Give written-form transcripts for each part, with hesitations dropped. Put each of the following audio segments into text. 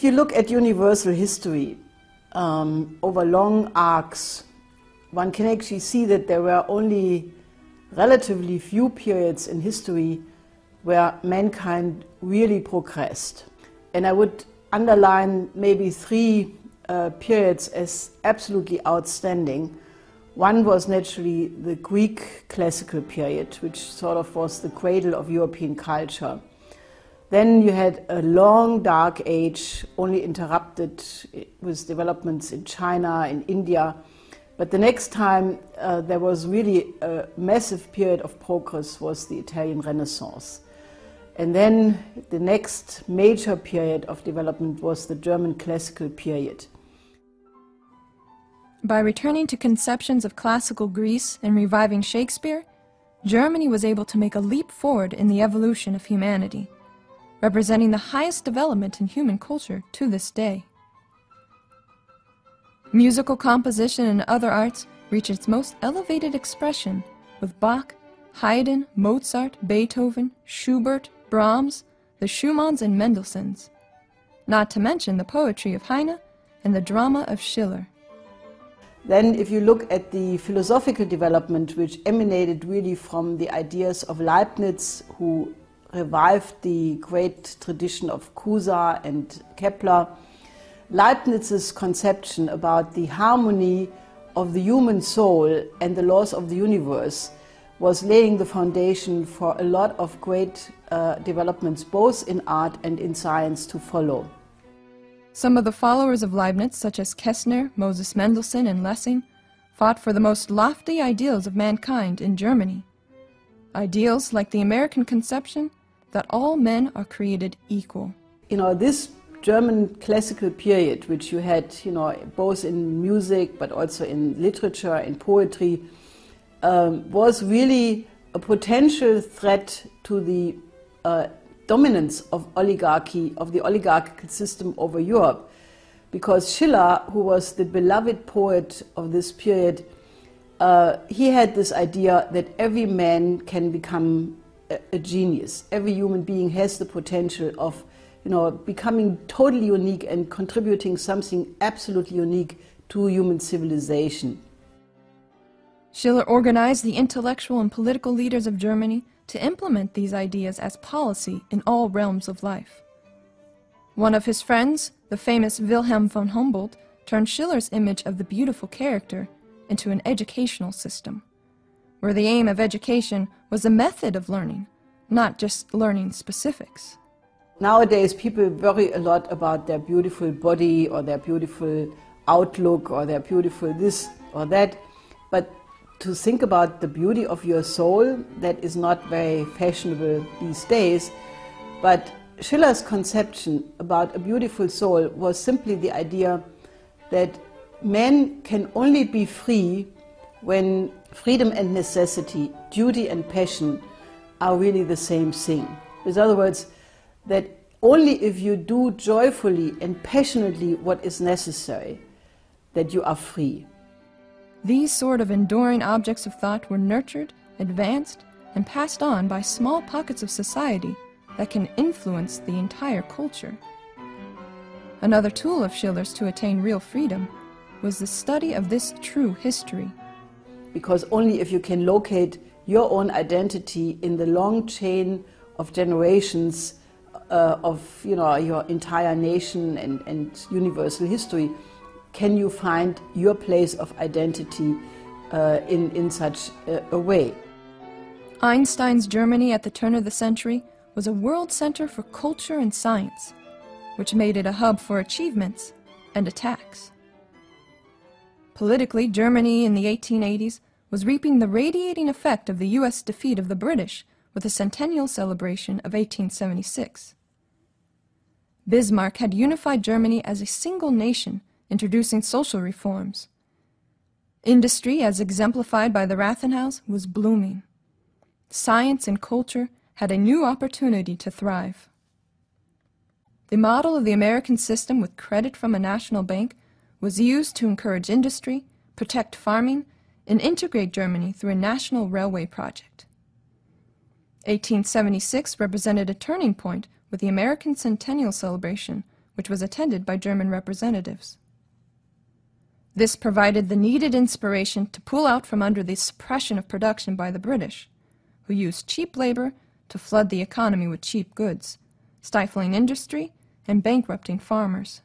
If you look at universal history over long arcs, one can actually see that there were only relatively few periods in history where mankind really progressed. And I would underline maybe three periods as absolutely outstanding. One was naturally the Greek classical period, which sort of was the cradle of European culture. Then you had a long dark age, only interrupted with developments in China, in India. But the next time there was really a massive period of progress was the Italian Renaissance. And then the next major period of development was the German classical period. By returning to conceptions of classical Greece and reviving Shakespeare, Germany was able to make a leap forward in the evolution of humanity, representing the highest development in human culture to this day. Musical composition and other arts reach its most elevated expression with Bach, Haydn, Mozart, Beethoven, Schubert, Brahms, the Schumanns and Mendelssohns, not to mention the poetry of Heine and the drama of Schiller. Then if you look at the philosophical development, which emanated really from the ideas of Leibniz, who revived the great tradition of Cusa and Kepler, Leibniz's conception about the harmony of the human soul and the laws of the universe was laying the foundation for a lot of great developments, both in art and in science, to follow. Some of the followers of Leibniz, such as Kästner, Moses Mendelssohn, and Lessing, fought for the most lofty ideals of mankind in Germany. Ideals like the American conception that all men are created equal. This German classical period, which you had, both in music but also in literature, in poetry, was really a potential threat to the dominance of the oligarchical system over Europe. Because Schiller, who was the beloved poet of this period, he had this idea that every man can become a genius. Every human being has the potential of becoming totally unique and contributing something absolutely unique to human civilization. Schiller organized the intellectual and political leaders of Germany to implement these ideas as policy in all realms of life. One of his friends, the famous Wilhelm von Humboldt, turned Schiller's image of the beautiful character into an educational system, where the aim of education was a method of learning, not just learning specifics. Nowadays, people worry a lot about their beautiful body or their beautiful outlook or their beautiful this or that, but to think about the beauty of your soul, that is not very fashionable these days. But Schiller's conception about a beautiful soul was simply the idea that man can only be free when freedom and necessity, duty and passion are really the same thing. In other words, that only if you do joyfully and passionately what is necessary, that you are free. These sort of enduring objects of thought were nurtured, advanced, and passed on by small pockets of society that can influence the entire culture. Another tool of Schiller's to attain real freedom was the study of this true history. Because only if you can locate your own identity in the long chain of generations of your entire nation and universal history, can you find your place of identity in such a way. Einstein's Germany at the turn of the century was a world center for culture and science, which made it a hub for achievements and attacks. Politically, Germany in the 1880s was reaping the radiating effect of the U.S. defeat of the British with the centennial celebration of 1876. Bismarck had unified Germany as a single nation, introducing social reforms. Industry, as exemplified by the Rathenhaus, was blooming. Science and culture had a new opportunity to thrive. The model of the American system with credit from a national bank was used to encourage industry, protect farming, and integrate Germany through a national railway project. 1876 represented a turning point with the American centennial celebration, which was attended by German representatives. This provided the needed inspiration to pull out from under the suppression of production by the British, who used cheap labor to flood the economy with cheap goods, stifling industry and bankrupting farmers.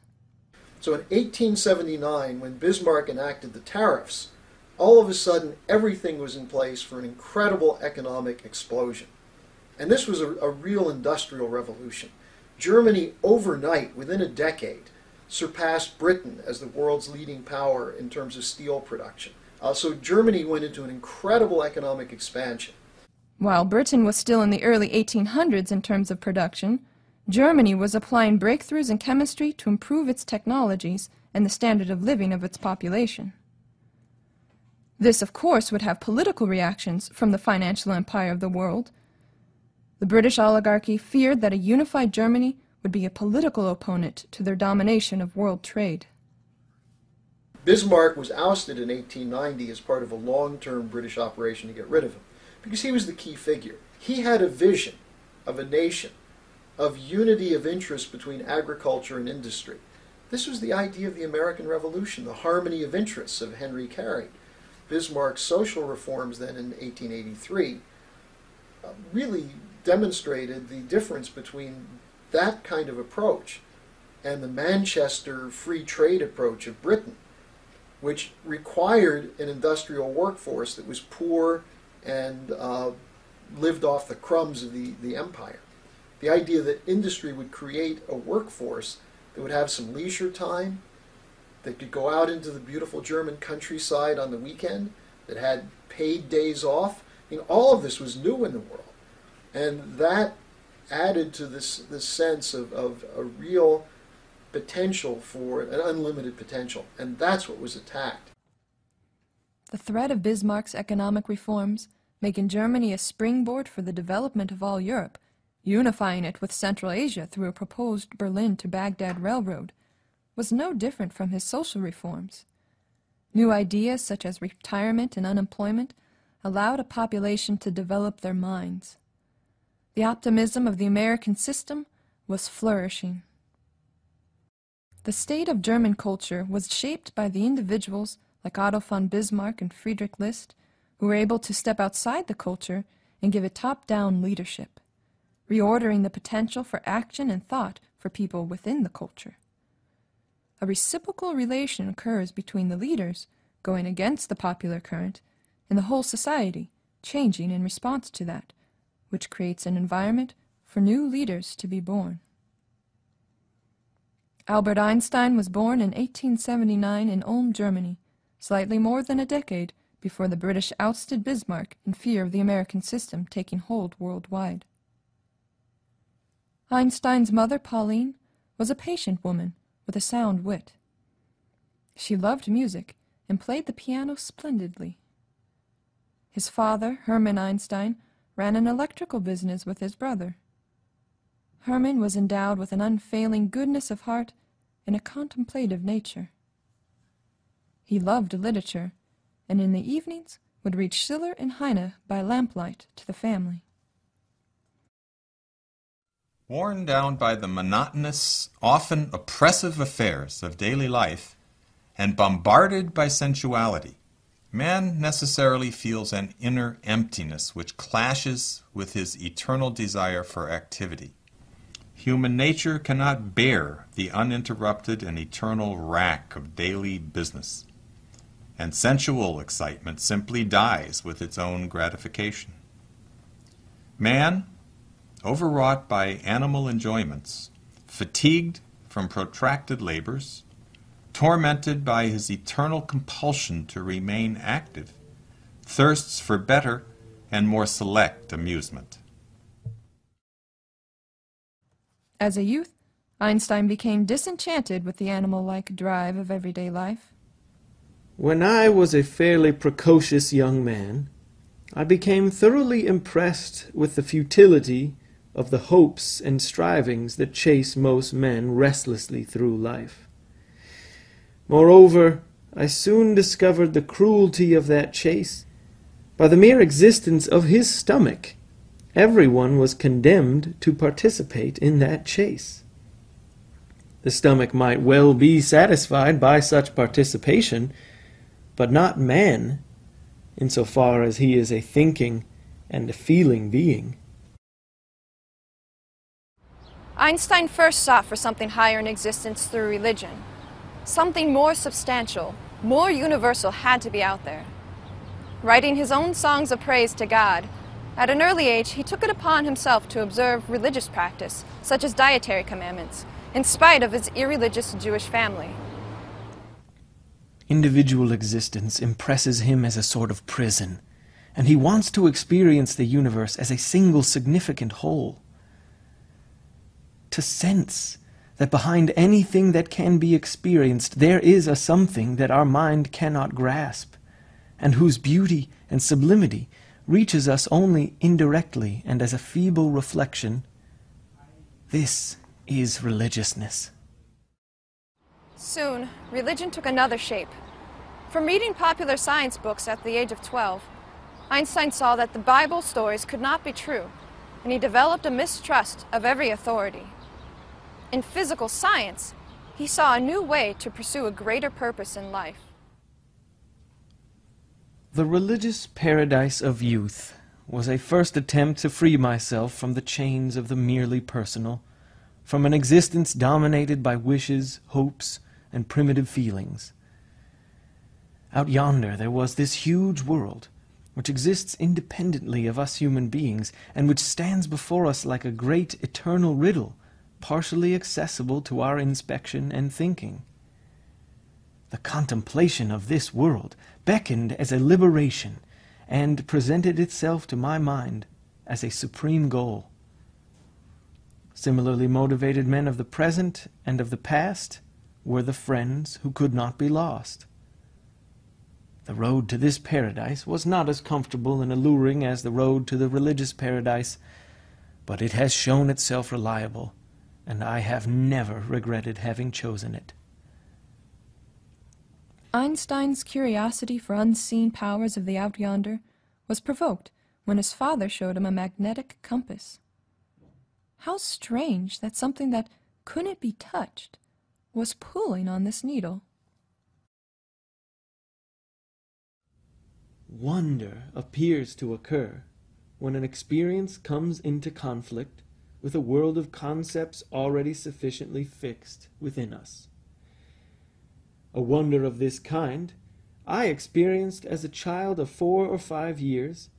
So in 1879, when Bismarck enacted the tariffs, all of a sudden everything was in place for an incredible economic explosion. And this was a real industrial revolution. Germany overnight, within a decade, surpassed Britain as the world's leading power in terms of steel production. So Germany went into an incredible economic expansion. While Britain was still in the early 1800s in terms of production, Germany was applying breakthroughs in chemistry to improve its technologies and the standard of living of its population. This, of course, would have political reactions from the financial empire of the world. The British oligarchy feared that a unified Germany would be a political opponent to their domination of world trade. Bismarck was ousted in 1890 as part of a long-term British operation to get rid of him, because he was the key figure. He had a vision of a nation, of unity of interest between agriculture and industry. This was the idea of the American Revolution, the harmony of interests of Henry Carey. Bismarck's social reforms then in 1883 really demonstrated the difference between that kind of approach and the Manchester free trade approach of Britain, which required an industrial workforce that was poor and lived off the crumbs of the empire. The idea that industry would create a workforce that would have some leisure time, that could go out into the beautiful German countryside on the weekend, that had paid days off. I mean, all of this was new in the world. And that added to this sense of a real potential for an unlimited potential. And that's what was attacked. The threat of Bismarck's economic reforms, making Germany a springboard for the development of all Europe, unifying it with Central Asia through a proposed Berlin to Baghdad railroad, was no different from his social reforms. New ideas such as retirement and unemployment allowed a population to develop their minds. The optimism of the American system was flourishing. The state of German culture was shaped by the individuals like Otto von Bismarck and Friedrich List, who were able to step outside the culture and give it top-down leadership, reordering the potential for action and thought for people within the culture. A reciprocal relation occurs between the leaders going against the popular current and the whole society changing in response to that, which creates an environment for new leaders to be born. Albert Einstein was born in 1879 in Ulm, Germany, slightly more than a decade before the British ousted Bismarck in fear of the American system taking hold worldwide. Einstein's mother, Pauline, was a patient woman with a sound wit. She loved music and played the piano splendidly. His father, Hermann Einstein, ran an electrical business with his brother. Hermann was endowed with an unfailing goodness of heart and a contemplative nature. He loved literature, and in the evenings would read Schiller and Heine by lamplight to the family. Worn down by the monotonous, often oppressive affairs of daily life, and bombarded by sensuality, man necessarily feels an inner emptiness which clashes with his eternal desire for activity. Human nature cannot bear the uninterrupted and eternal rack of daily business, and sensual excitement simply dies with its own gratification. Man, overwrought by animal enjoyments, fatigued from protracted labors, tormented by his eternal compulsion to remain active, thirsts for better and more select amusement. As a youth, Einstein became disenchanted with the animal-like drive of everyday life. When I was a fairly precocious young man, I became thoroughly impressed with the futility of the hopes and strivings that chase most men restlessly through life. Moreover, I soon discovered the cruelty of that chase. By the mere existence of his stomach, everyone was condemned to participate in that chase. The stomach might well be satisfied by such participation, but not man, insofar as he is a thinking and a feeling being. Einstein first sought for something higher in existence through religion. Something more substantial, more universal had to be out there. Writing his own songs of praise to God, at an early age he took it upon himself to observe religious practice, such as dietary commandments, in spite of his irreligious Jewish family. Individual existence impresses him as a sort of prison, and he wants to experience the universe as a single significant whole. To sense that behind anything that can be experienced there is a something that our mind cannot grasp, and whose beauty and sublimity reaches us only indirectly and as a feeble reflection, this is religiousness. Soon, religion took another shape. From reading popular science books at the age of 12, Einstein saw that the Bible stories could not be true, and he developed a mistrust of every authority. In physical science, he saw a new way to pursue a greater purpose in life. The religious paradise of youth was a first attempt to free myself from the chains of the merely personal, from an existence dominated by wishes, hopes, and primitive feelings. Out yonder there was this huge world, which exists independently of us human beings, and which stands before us like a great eternal riddle, partially accessible to our inspection and thinking. The contemplation of this world beckoned as a liberation, and presented itself to my mind as a supreme goal. Similarly motivated men of the present and of the past were the friends who could not be lost. The road to this paradise was not as comfortable and alluring as the road to the religious paradise, but it has shown itself reliable, and I have never regretted having chosen it. Einstein's curiosity for unseen powers of the out yonder was provoked when his father showed him a magnetic compass. How strange that something that couldn't be touched was pulling on this needle. Wonder appears to occur when an experience comes into conflict with a world of concepts already sufficiently fixed within us. A wonder of this kind I experienced as a child of 4 or 5 years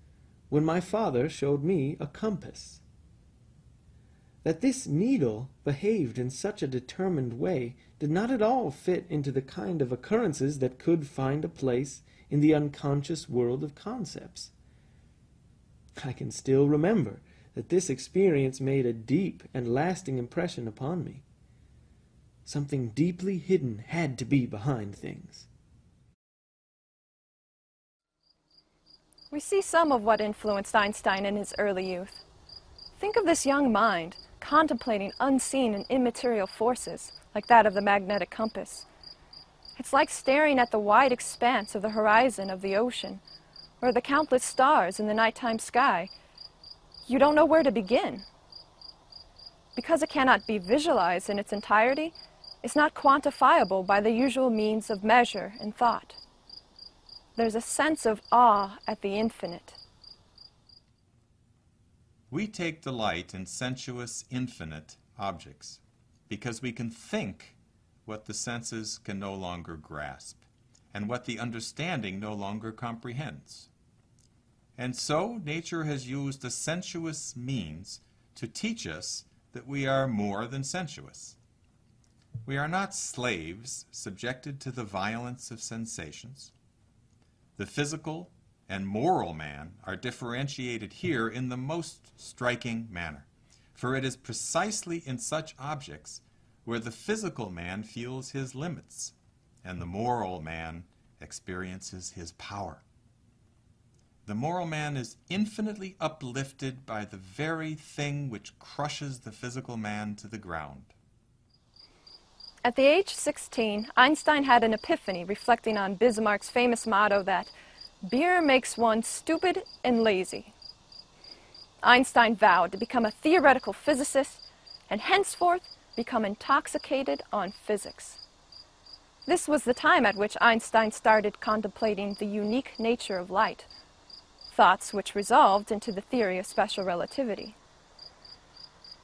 when my father showed me a compass. That this needle behaved in such a determined way did not at all fit into the kind of occurrences that could find a place in the unconscious world of concepts. I can still remember that this experience made a deep and lasting impression upon me. Something deeply hidden had to be behind things. We see some of what influenced Einstein in his early youth. Think of this young mind contemplating unseen and immaterial forces like that of the magnetic compass. It's like staring at the wide expanse of the horizon of the ocean, or the countless stars in the nighttime sky. You don't know where to begin. Because it cannot be visualized in its entirety, it's not quantifiable by the usual means of measure and thought. There's a sense of awe at the infinite. We take delight in sensuous, infinite objects because we can think what the senses can no longer grasp and what the understanding no longer comprehends. And so nature has used the sensuous means to teach us that we are more than sensuous. We are not slaves subjected to the violence of sensations. The physical and moral man are differentiated here in the most striking manner, for it is precisely in such objects where the physical man feels his limits and the moral man experiences his power. The moral man is infinitely uplifted by the very thing which crushes the physical man to the ground. At the age of 16, Einstein had an epiphany reflecting on Bismarck's famous motto that beer makes one stupid and lazy. Einstein vowed to become a theoretical physicist and henceforth become intoxicated on physics. This was the time at which Einstein started contemplating the unique nature of light, thoughts which resolved into the theory of special relativity.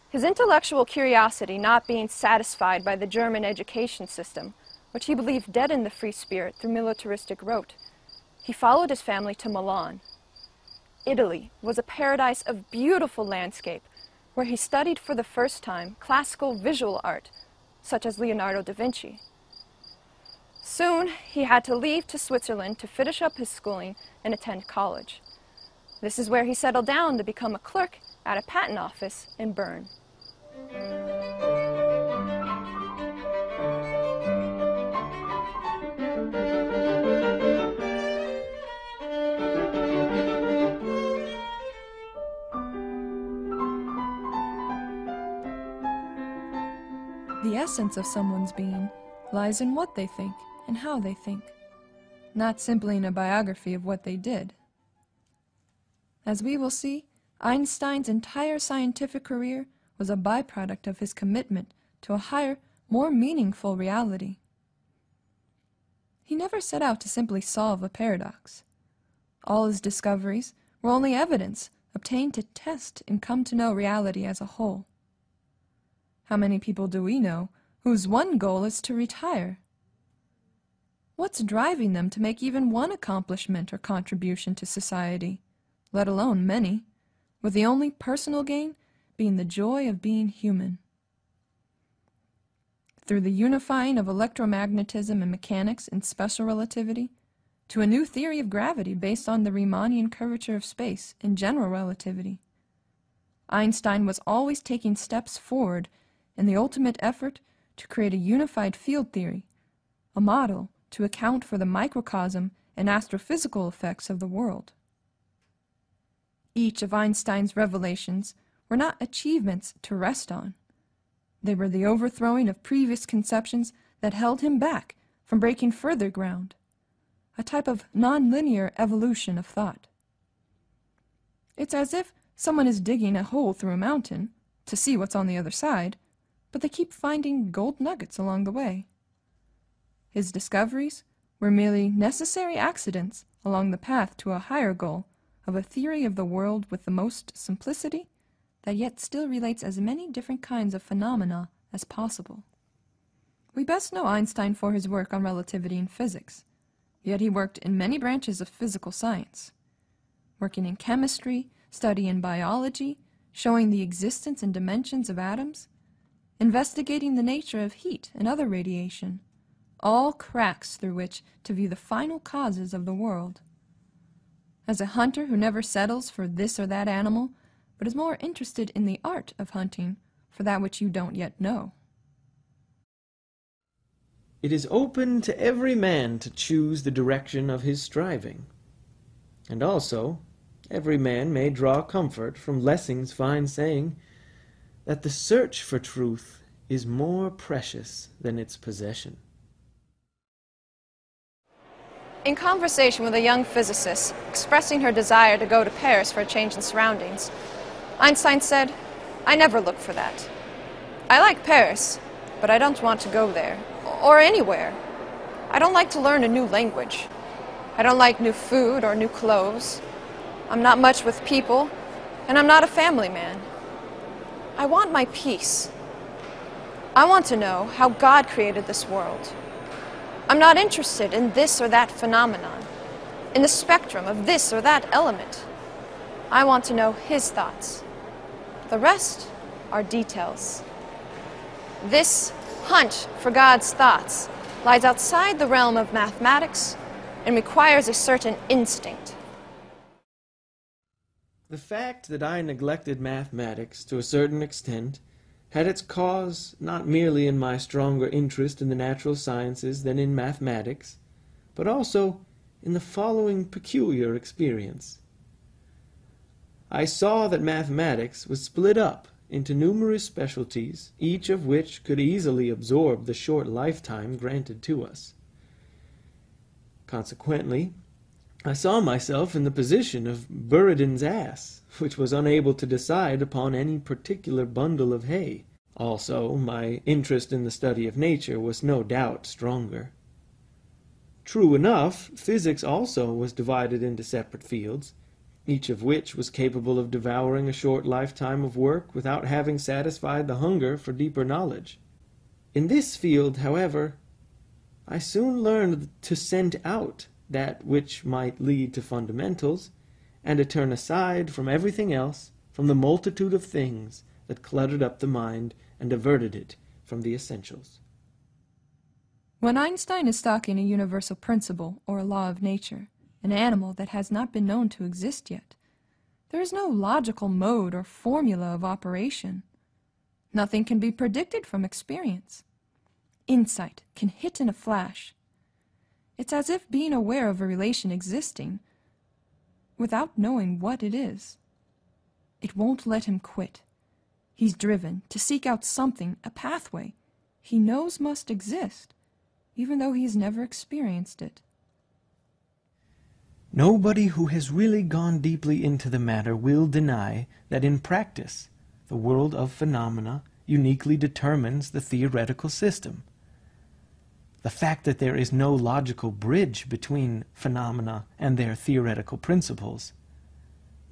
His intellectual curiosity not being satisfied by the German education system, which he believed deadened the free spirit through militaristic rote, he followed his family to Milan. Italy was a paradise of beautiful landscape, where he studied for the first time classical visual art, such as Leonardo da Vinci. Soon, he had to leave to Switzerland to finish up his schooling and attend college. This is where he settled down to become a clerk at a patent office in Bern. The essence of someone's being lies in what they think and how they think, not simply in a biography of what they did. As we will see, Einstein's entire scientific career was a byproduct of his commitment to a higher, more meaningful reality. He never set out to simply solve a paradox. All his discoveries were only evidence obtained to test and come to know reality as a whole. How many people do we know whose one goal is to retire? What's driving them to make even one accomplishment or contribution to society, let alone many, with the only personal gain being the joy of being human? Through the unifying of electromagnetism and mechanics and special relativity, to a new theory of gravity based on the Riemannian curvature of space and general relativity, Einstein was always taking steps forward in the ultimate effort to create a unified field theory, a model to account for the microcosm and astrophysical effects of the world. Each of Einstein's revelations were not achievements to rest on. They were the overthrowing of previous conceptions that held him back from breaking further ground, a type of nonlinear evolution of thought. It's as if someone is digging a hole through a mountain to see what's on the other side, but they keep finding gold nuggets along the way. His discoveries were merely necessary accidents along the path to a higher goal of a theory of the world with the most simplicity that yet still relates as many different kinds of phenomena as possible. We best know Einstein for his work on relativity in physics, yet he worked in many branches of physical science, working in chemistry, studying biology, showing the existence and dimensions of atoms, investigating the nature of heat and other radiation, all cracks through which to view the final causes of the world. As a hunter who never settles for this or that animal, but is more interested in the art of hunting for that which you don't yet know. It is open to every man to choose the direction of his striving. And also, every man may draw comfort from Lessing's fine saying that the search for truth is more precious than its possession. In conversation with a young physicist expressing her desire to go to Paris for a change in surroundings, Einstein said, "I never look for that. I like Paris, but I don't want to go there, or anywhere. I don't like to learn a new language. I don't like new food or new clothes. I'm not much with people, and I'm not a family man. I want my peace. I want to know how God created this world. I'm not interested in this or that phenomenon, in the spectrum of this or that element. I want to know His thoughts. The rest are details." This hunt for God's thoughts lies outside the realm of mathematics and requires a certain instinct. The fact that I neglected mathematics to a certain extent had its cause not merely in my stronger interest in the natural sciences than in mathematics, but also in the following peculiar experience. I saw that mathematics was split up into numerous specialties, each of which could easily absorb the short lifetime granted to us. Consequently, I saw myself in the position of Buridan's ass, which was unable to decide upon any particular bundle of hay. Also, my interest in the study of nature was no doubt stronger. True enough, physics also was divided into separate fields, each of which was capable of devouring a short lifetime of work without having satisfied the hunger for deeper knowledge. In this field, however, I soon learned to scent out that which might lead to fundamentals, and to turn aside from everything else, from the multitude of things that cluttered up the mind and diverted it from the essentials. When Einstein is stalking a universal principle or a law of nature, an animal that has not been known to exist yet, there is no logical mode or formula of operation. Nothing can be predicted from experience. Insight can hit in a flash. It's as if being aware of a relation existing without knowing what it is. It won't let him quit. He's driven to seek out something, a pathway, he knows must exist, even though he's never experienced it. Nobody who has really gone deeply into the matter will deny that in practice, the world of phenomena uniquely determines the theoretical system. The fact that there is no logical bridge between phenomena and their theoretical principles,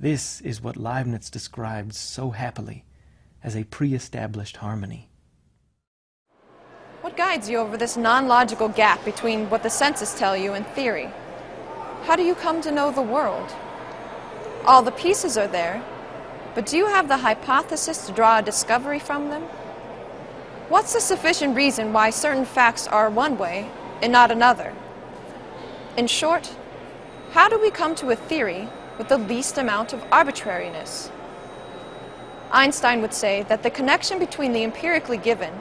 this is what Leibniz describes so happily as a pre-established harmony. What guides you over this non-logical gap between what the senses tell you and theory? How do you come to know the world? All the pieces are there, but do you have the hypothesis to draw a discovery from them? What's the sufficient reason why certain facts are one way and not another? In short, how do we come to a theory with the least amount of arbitrariness? Einstein would say that the connection between the empirically given,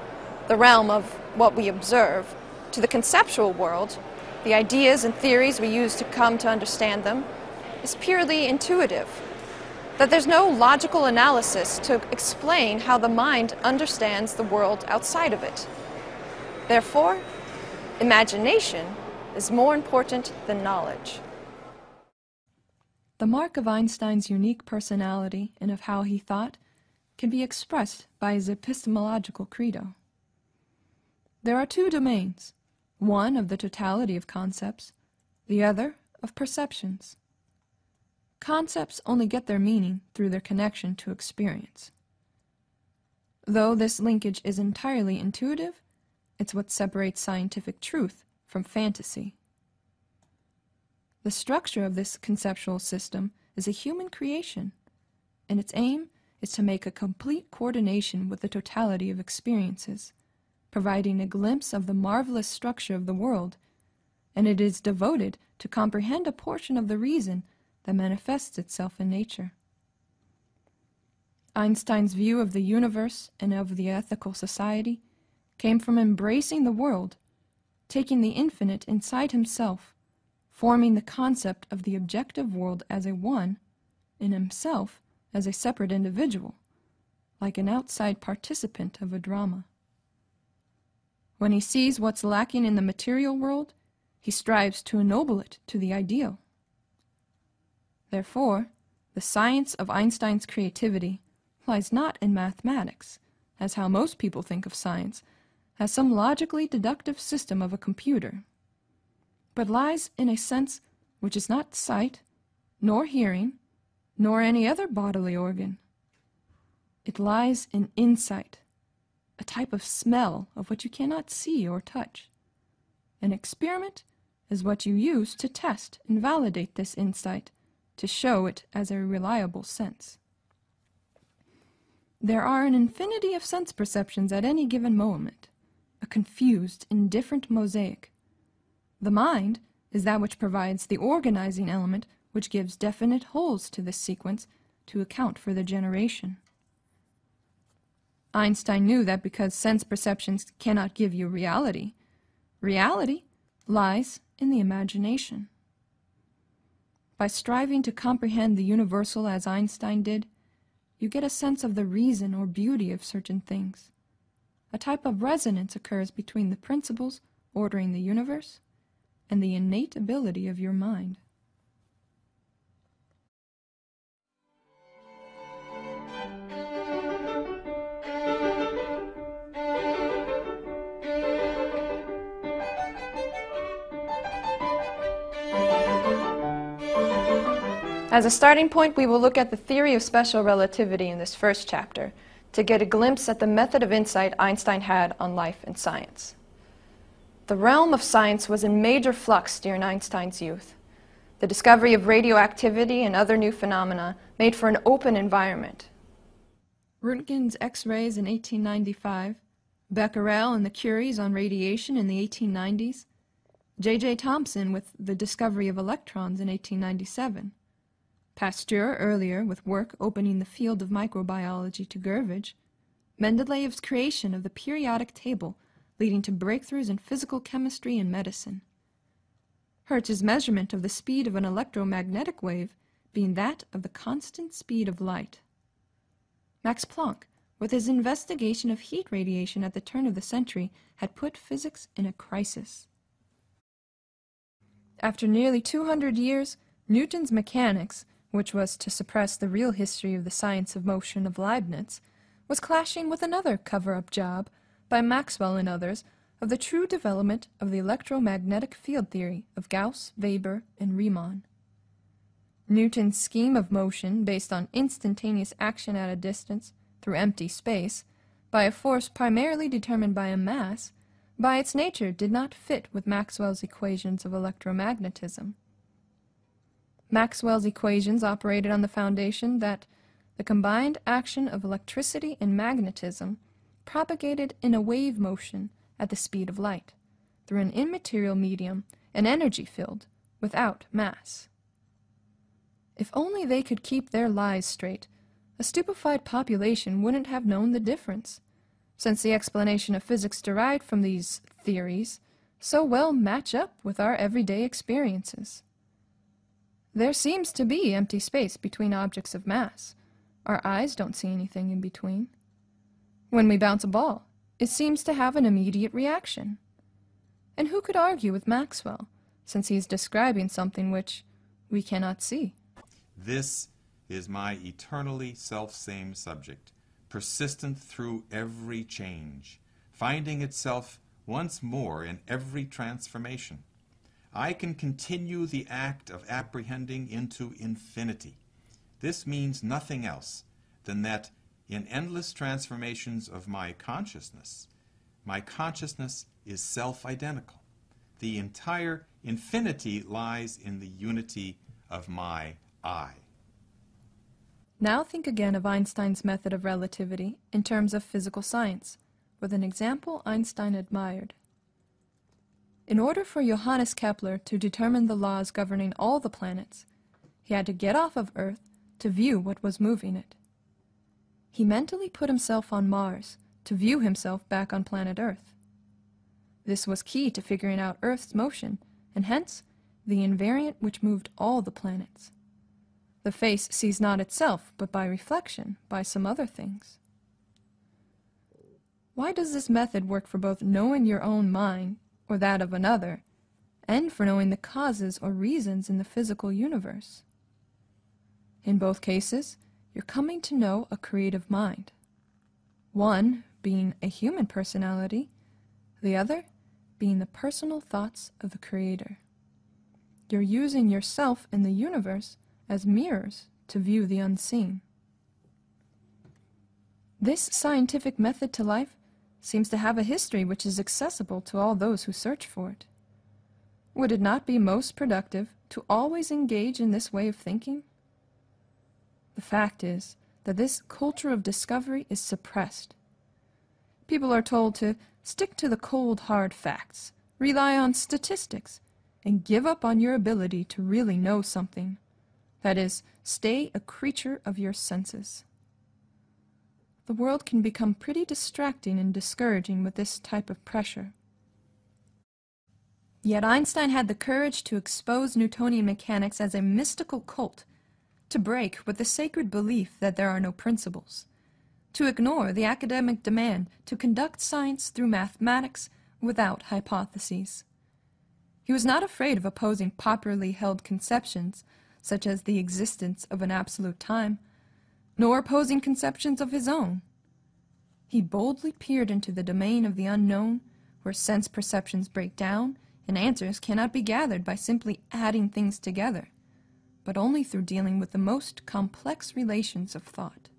the realm of what we observe, to the conceptual world, the ideas and theories we use to come to understand them, is purely intuitive. That there's no logical analysis to explain how the mind understands the world outside of it. Therefore, imagination is more important than knowledge. The mark of Einstein's unique personality and of how he thought can be expressed by his epistemological credo. There are two domains, one of the totality of concepts, the other of perceptions. Concepts only get their meaning through their connection to experience. Though this linkage is entirely intuitive, it's what separates scientific truth from fantasy. The structure of this conceptual system is a human creation, and its aim is to make a complete coordination with the totality of experiences, providing a glimpse of the marvelous structure of the world, and it is devoted to comprehend a portion of the reason that manifests itself in nature. Einstein's view of the universe and of the ethical society came from embracing the world, taking the infinite inside himself, forming the concept of the objective world as a one, and himself as a separate individual, like an outside participant of a drama. When he sees what's lacking in the material world, he strives to ennoble it to the ideal. Therefore, the science of Einstein's creativity lies not in mathematics, as how most people think of science, as some logically deductive system of a computer, but lies in a sense which is not sight, nor hearing, nor any other bodily organ. It lies in insight, a type of smell of what you cannot see or touch. An experiment is what you use to test and validate this insight, to show it as a reliable sense. There are an infinity of sense perceptions at any given moment, a confused, indifferent mosaic. The mind is that which provides the organizing element which gives definite wholes to this sequence to account for the generation. Einstein knew that because sense perceptions cannot give you reality, reality lies in the imagination. By striving to comprehend the universal as Einstein did, you get a sense of the reason or beauty of certain things. A type of resonance occurs between the principles ordering the universe and the innate ability of your mind. As a starting point, we will look at the theory of special relativity in this first chapter to get a glimpse at the method of insight Einstein had on life and science. The realm of science was in major flux during Einstein's youth. The discovery of radioactivity and other new phenomena made for an open environment. Röntgen's X-rays in 1895, Becquerel and the Curies on radiation in the 1890s, J.J. Thomson with the discovery of electrons in 1897, Pasteur earlier with work opening the field of microbiology to Gurvage, Mendeleev's creation of the periodic table leading to breakthroughs in physical chemistry and medicine, Hertz's measurement of the speed of an electromagnetic wave being that of the constant speed of light, Max Planck with his investigation of heat radiation at the turn of the century had put physics in a crisis. After nearly 200 years, Newton's mechanics, which was to suppress the real history of the science of motion of Leibniz, was clashing with another cover-up job by Maxwell and others of the true development of the electromagnetic field theory of Gauss, Weber, and Riemann. Newton's scheme of motion based on instantaneous action at a distance through empty space by a force primarily determined by a mass, by its nature did not fit with Maxwell's equations of electromagnetism. Maxwell's equations operated on the foundation that the combined action of electricity and magnetism propagated in a wave motion at the speed of light, through an immaterial medium, an energy field, without mass. If only they could keep their lies straight, a stupefied population wouldn't have known the difference, since the explanation of physics derived from these theories so well match up with our everyday experiences. There seems to be empty space between objects of mass. Our eyes don't see anything in between. When we bounce a ball, it seems to have an immediate reaction. And who could argue with Maxwell, since he is describing something which we cannot see? This is my eternally self-same subject, persistent through every change, finding itself once more in every transformation. I can continue the act of apprehending into infinity. This means nothing else than that in endless transformations of my consciousness is self-identical. The entire infinity lies in the unity of my I. Now think again of Einstein's method of relativity in terms of physical science, with an example Einstein admired. In order for Johannes Kepler to determine the laws governing all the planets, he had to get off of Earth to view what was moving it. He mentally put himself on Mars to view himself back on planet Earth. This was key to figuring out Earth's motion, and hence the invariant which moved all the planets. The face sees not itself, but by reflection, by some other things. Why does this method work for both knowing your own mind, or that of another, and for knowing the causes or reasons in the physical universe? In both cases, you're coming to know a creative mind. One being a human personality, the other being the personal thoughts of the Creator. You're using yourself and the universe as mirrors to view the unseen. This scientific method to life seems to have a history which is accessible to all those who search for it. Would it not be most productive to always engage in this way of thinking? The fact is that this culture of discovery is suppressed. People are told to stick to the cold, hard facts, rely on statistics, and give up on your ability to really know something. That is, stay a creature of your senses. The world can become pretty distracting and discouraging with this type of pressure. Yet Einstein had the courage to expose Newtonian mechanics as a mystical cult, to break with the sacred belief that there are no principles, to ignore the academic demand to conduct science through mathematics without hypotheses. He was not afraid of opposing popularly held conceptions, such as the existence of an absolute time, nor opposing conceptions of his own. He boldly peered into the domain of the unknown, where sense perceptions break down and answers cannot be gathered by simply adding things together, but only through dealing with the most complex relations of thought.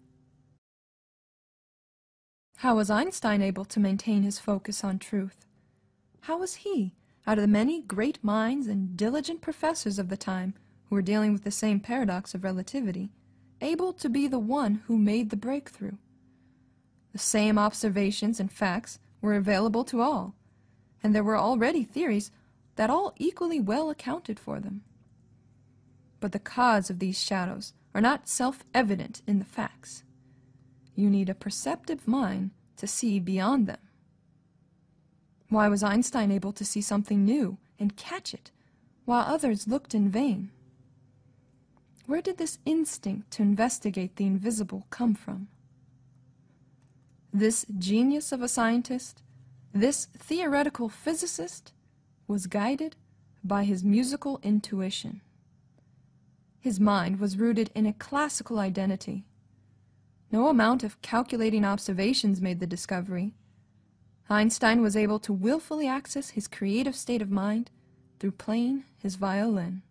How was Einstein able to maintain his focus on truth? How was he, out of the many great minds and diligent professors of the time who were dealing with the same paradox of relativity, able to be the one who made the breakthrough? The same observations and facts were available to all, and there were already theories that all equally well accounted for them. But the cause of these shadows are not self-evident in the facts. You need a perceptive mind to see beyond them. Why was Einstein able to see something new and catch it, while others looked in vain? Where did this instinct to investigate the invisible come from? This genius of a scientist, this theoretical physicist, was guided by his musical intuition. His mind was rooted in a classical identity. No amount of calculating observations made the discovery. Einstein was able to willfully access his creative state of mind through playing his violin.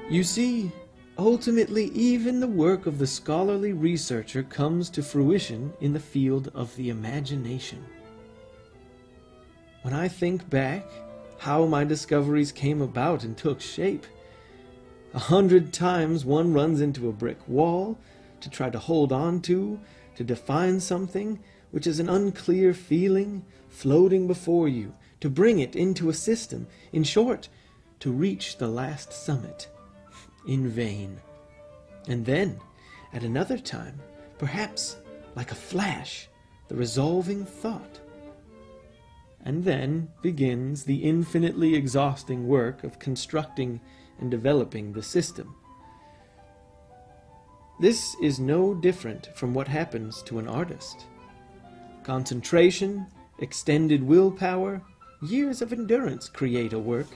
You see, ultimately even the work of the scholarly researcher comes to fruition in the field of the imagination. When I think back how my discoveries came about and took shape, 100 times one runs into a brick wall to try to hold on to define something which is an unclear feeling floating before you, to bring it into a system, in short, to reach the last summit, in vain. And then, at another time, perhaps like a flash, the resolving thought. And then begins the infinitely exhausting work of constructing and developing the system. This is no different from what happens to an artist. Concentration, extended willpower, years of endurance create a work.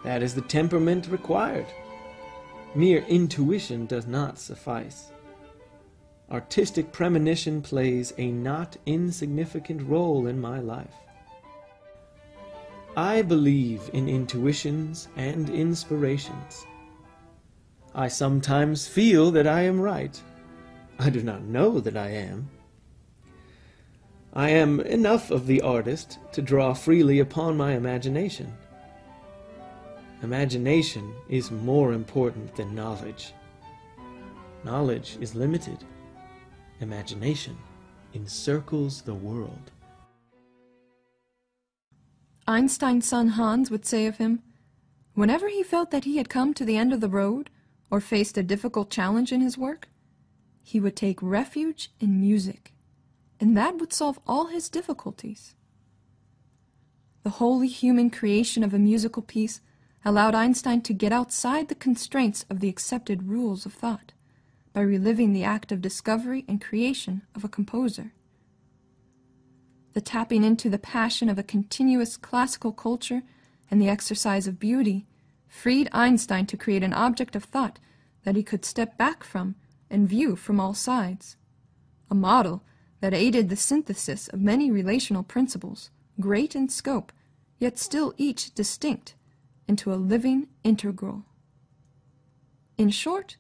That is the temperament required. Mere intuition does not suffice. Artistic premonition plays a not insignificant role in my life. I believe in intuitions and inspirations. I sometimes feel that I am right. I do not know that I am. I am enough of the artist to draw freely upon my imagination. Imagination is more important than knowledge. Knowledge is limited. Imagination encircles the world. Einstein's son Hans would say of him, whenever he felt that he had come to the end of the road or faced a difficult challenge in his work, he would take refuge in music, and that would solve all his difficulties. The wholly human creation of a musical piece allowed Einstein to get outside the constraints of the accepted rules of thought by reliving the act of discovery and creation of a composer. The tapping into the passion of a continuous classical culture and the exercise of beauty freed Einstein to create an object of thought that he could step back from and view from all sides, a model that aided the synthesis of many relational principles, great in scope, yet still each distinct, into a living integral. In short,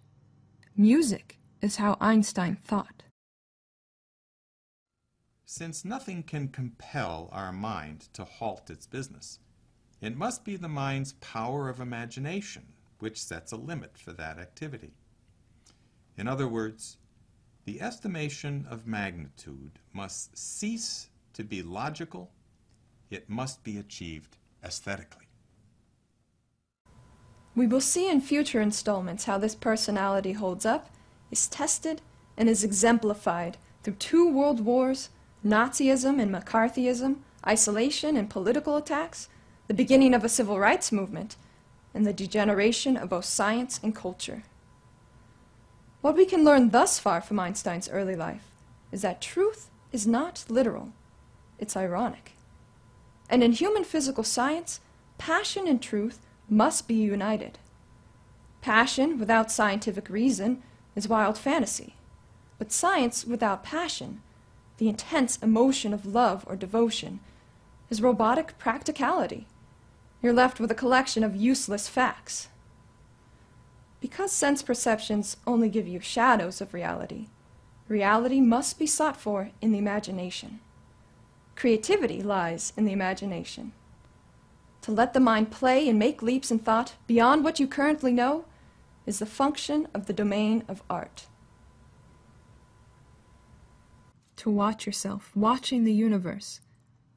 music is how Einstein thought. Since nothing can compel our mind to halt its business, it must be the mind's power of imagination which sets a limit for that activity. In other words, the estimation of magnitude must cease to be logical, it must be achieved aesthetically. We will see in future installments how this personality holds up, is tested, and is exemplified through 2 world wars, Nazism and McCarthyism, isolation and political attacks, the beginning of a civil rights movement, and the degeneration of both science and culture. What we can learn thus far from Einstein's early life is that truth is not literal, it's ironic. And in human physical science, passion and truth must be united. Passion without scientific reason is wild fantasy, but science without passion, the intense emotion of love or devotion, is robotic practicality. You're left with a collection of useless facts. Because sense perceptions only give you shadows of reality, reality must be sought for in the imagination. Creativity lies in the imagination. To let the mind play and make leaps in thought beyond what you currently know is the function of the domain of art. To watch yourself watching the universe,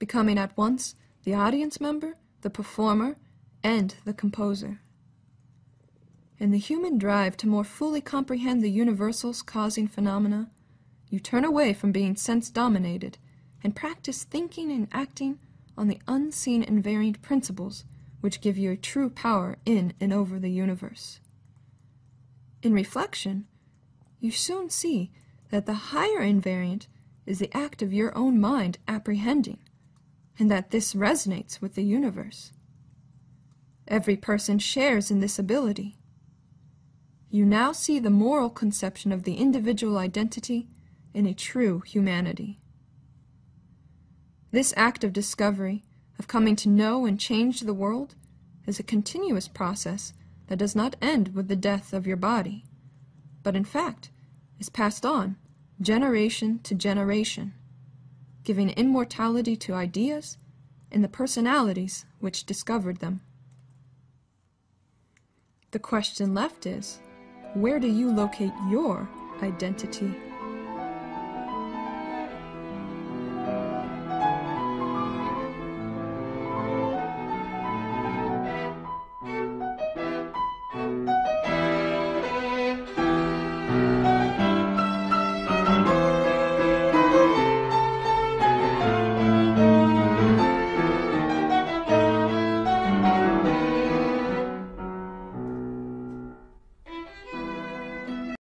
becoming at once the audience member, the performer, and the composer. In the human drive to more fully comprehend the universals causing phenomena, you turn away from being sense-dominated and practice thinking and acting on the unseen invariant principles which give you a true power in and over the universe. In reflection, you soon see that the higher invariant is the act of your own mind apprehending, and that this resonates with the universe. Every person shares in this ability. You now see the moral conception of the individual identity in a true humanity. This act of discovery, of coming to know and change the world, is a continuous process that does not end with the death of your body, but in fact is passed on generation to generation, giving immortality to ideas and the personalities which discovered them. The question left is, where do you locate your identity?